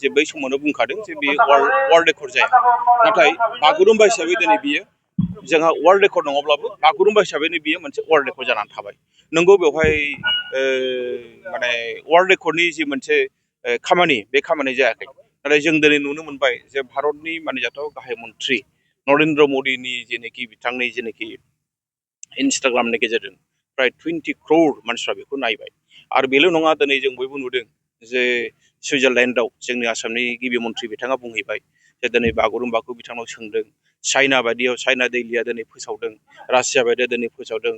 जे बै समावनो बुंखादों जे बेयो वर्ल्ड रेकर्ड जाया नाथाय बागुरुम्बा हिसाबै दिनै बियो जोंहा वर्ल्ड रेकर्ड नङाब्लाबो बागुरुम्बा हिसाबैनो बियो मोनसे वर्ल्ड रेकर्ड जानानै थाबाय नंगौ बेवहाय माने वर्ल्ड रेकर्डनि जि मोनसे खामानि बे खामानि जायाखै नाथाय जों दिनै नुनो मोनबाय जे भारतनि मानिजाथाव गाहाय मन्थ्रि नरेन्द्र मदिनि जेनाखि बिथांनि जेनाखि इन्सटाग्रामनि गेजेरजों प्राय 20 crore मानसिफ्रा बेखौ नायबाय आरो बेल' नङा दिनै जों बयबो नुदों जे सुइजारलेण्डआव जोंनि आसामनि गिबि मन्थ्रि बिथाङा बुंहैबाय जे दिनै बागुरुम्बाखौ बिथांनाव सोंदों चाइना बायदियाव चाइना दैलिया दिनै फोसावदों रासिया बायदिया दिनै फोसावदों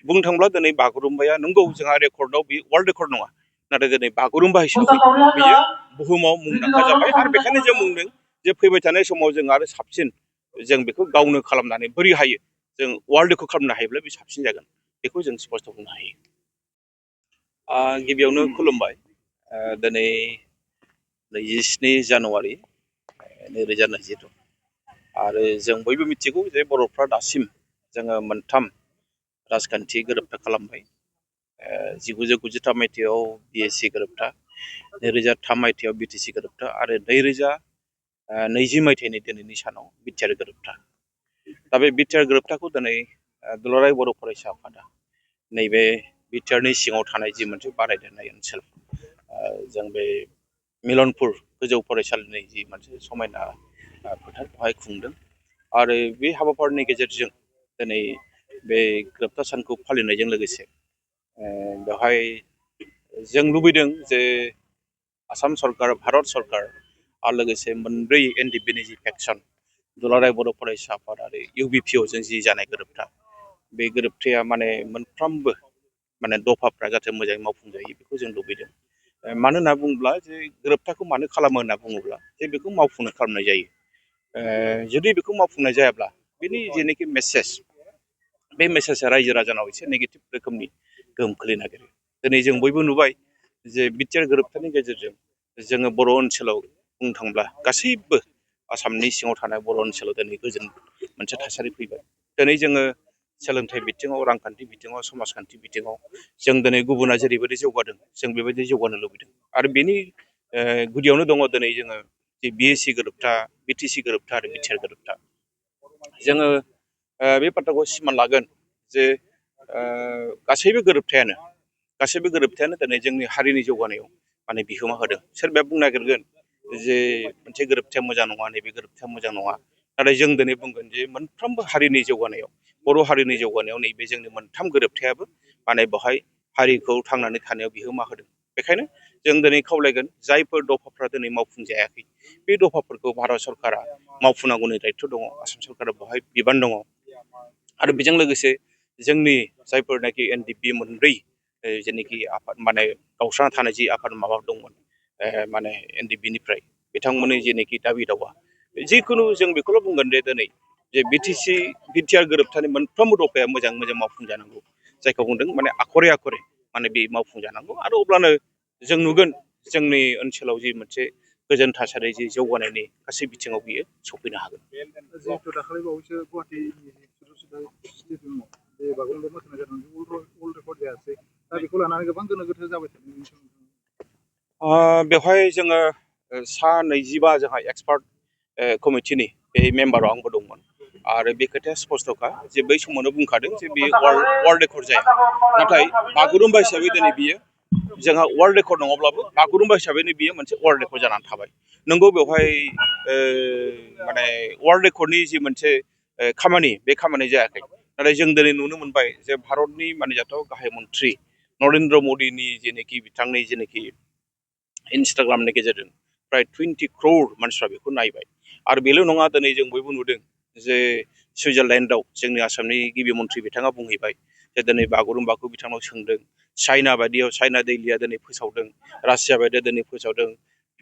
बुंनो थांब्ला दिनै बागुरुम्बाया नंगौ जोंहा रेकर्डआव बे वर्ल्ड रेकर्ड नङा नाथाय दिनै बागुरुम्बा हिसाबै बियो बुहुमाव मुंदांखा जाबाय आरो बेखायनो जों बुंदों जे फैबाय थानाय समाव जों आरो साबसिन जों बेखौ गावनो खालामनानै बोरै हायो जों वर्ल्ड रेकर्ड खालामनो हायोब्ला बे साबसिन जागोन बेखौ जों स्पष्ट बुंनो हायो गिबियावनो खुलुमबाय दिनै 27 जानुवारि 2022 आरो जों बयबो मिथिगौ जे बर'फ्रा दासिम जोङो मोनथाम राजखान्थि गोरोबथा खालामबाय 1993 मायथाइयाव BSC गोरोबथा 2003 मायथाइयाव BTC गोरोबथा आरो 2020 मायथाइनि दिनैनि सानाव बिटिआर गोरोबथा दा बे बिटिआर गोरोबथाखौ दिनै दुलाराय बर' फरायसा आफादा नैबे बिटिआरनि सिङाव थानाय जि मोनसे बारायदेरनाय ओनसोल जों बे मिलनपुर गोजौ फरायसालिनि जि मोनसे समायना फोथार बेवहाय खुंदों आरो बे हाबाफारिनि गेजेरजों दिनै बे गोरोबथा सानखौ फालिनायजों लोगोसे बेवहाय जों लुबैदों जे आसाम सरकार भारत सरकार आरो लोगोसे मोनब्रै एनडिपिनि जि फेक्सन दुलाराय बर' फरायसा आफाद आरो UBPO जों जि जानाय गोरोबथा बे गोरोबथाया माने मोनफ्रोमबो माने दफाफ्रा जाहाथे मोजाङै मावफुंजायो बेखौ जों लुबैदों मानो होनना बुङोब्ला जे गोरोबथाखौ मानो खालामो होनना बुङोब्ला जे बेखौ मावफुंनो खालामनाय जायो जुदि बेखौ मावफुंनाय जायाब्ला बेनि जेनाखि मेसेज बे मेसेजआ रायजो राजानाव एसे नेगेटिभ रोखोमनि गोहोम खोलैनो नागिरो दिनै जों बयबो नुबाय जे बिटिआर गोरोबथानि गेजेरजों जोङो बर' ओनसोलाव बुंनो थांब्ला गासैबो आसामनि सिङाव थानाय बर' ओनसोलाव दिनै गोजोन मोनसे थासारि फैबाय दिनै जोङो सोलोंथाइ बिथिङाव रांखान्थि बिथिङाव समाजखान्थि बिथिङाव जों दिनै गुबुना जेरैबायदि जौगादों जों बेबायदि जौगानो लुबैदों आरो बेनि गुदियावनो दङ दिनै जोङो जे BSC गोरोबथा BTC गोरोबथा आरो बिटिआर गोरोबथा जोङो बे बाथ्राखौ सिमान लागोन जे गासैबो गोरोबथायानो दिनै जोंनि हारिनि जौगानायाव माने बिहोमा होदों सोरबाया बुंनो नागिरगोन जे मोनसे गोरोबथाया मोजां नङा नैबे गोरोबथाया मोजां नङा नाथाय जों दिनै बुंगोन जे मोनफ्रोमबो हारिनि जौगानायाव बर' हारिनि जौगानायाव नैबे जोंनि मोनथाम गोरोबथायाबो माने बेवहाय हारिखौ थांनानै थानायाव बिहोमा होदों बेखायनो जों दिनै खावलायगोन जायफोर दफाफ्रा दिनै मावफुंजायाखै बे दफाफोरखौ भारत सरकारा मावफुंनांगौनि दायित्व दङ आसाम सरकारा बेवहाय बिबान दङ आरो बेजों लोगोसे जोंनि जायफोरनाखि NDP मोनब्रै जेनाखि आफाद माने गावस्राना थानाय जि आफाद माबा दंमोन माने NDPनिफ्राय बिथांमोननि जेनाखि दाबि दावा जिखुनु जों बेखौल' बुंगोन जे दिनै जे बिटिआर गोरोबथानि मोनफ्रोमबो दफाया मोजां मावफुंजानांगौ जायखौ बुंदों माने आखरे आखरे माने बे मावफुंजानांगौ आरो अब्लानो जों नुगोन जोंनि ओनसोलाव जि मोनसे गोजोन थासारि जि जौगानायनि गासै बिथिङाव बियो सफैनो हागोन जिहेतु दाखालि बावैसो गुवाहाटि स्टेडियामाव बे बागुरुम्बा मोसानाय जादों वर्ल्ड रेकर्ड जायासै दा बेखौ लानानै गोबां गोनो गोथो जाबाय थादों बेवहाय जोङो सा 25 जोंहा एक्सपार्ट कमिटिनि बे मेम्बाराव आंबो दंमोन आरो बे खोथाया स्पष्टखा जे बै समावनो बुंखादों जे बेयो वर्ल्ड रेकर्ड जाया नाथाय बागुरुम्बा हिसाबै दिनै बियो जोंहा वर्ल्ड रेकर्ड नङाब्लाबो बागुरुम्बा हिसाबैनो बियो मोनसे वर्ल्ड रेकर्ड जानानै थाबाय नंगौ बेवहाय माने वर्ल्ड रेकर्डनि जि मोनसे खामानि बे खामानि जायाखै नाथाय जों दिनै नुनो मोनबाय जे भारतनि मानिजाथाव गाहाय मन्थ्रि नरेन्द्र मदिनि जेनाखि बिथांनि जेनाखि इन्सटाग्रामनि गेजेरजों प्राय 20 crore मानसिफ्रा बेखौ नायबाय आरो बेल' नङा दिनै जों बयबो नुदों जे सुइजारलेण्डआव जोंनि आसामनि गिबि मन्थ्रि बिथाङा बुंहैबाय जे दिनै बागुरुम्बाखौ बिथांनाव सोंदों चाइना बायदियाव चाइना दैलिया दिनै फोसावदों रासिया बायदिया दिनै फोसावदों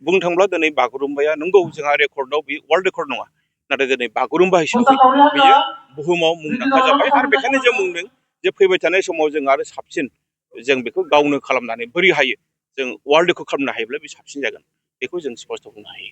बुंनो थांब्ला दिनै बागुरुम्बाया नंगौ जोंहा रेकर्डआव बे वर्ल्ड रेकर्ड नङा नाथाय दिनै बागुरुम्बा हिसाबै बियो बुहुमाव मुंदांखा जाबाय आरो बेखायनो जों बुंदों जे फैबाय थानाय समाव जों आरो साबसिन जों बेखौ गावनो खालामनानै बोरै हायो जों वर्ल्ड रेकर्ड खालामनो हायोब्ला बे साबसिन जागोन बेखौ जों स्पष्ट बुंनो हायो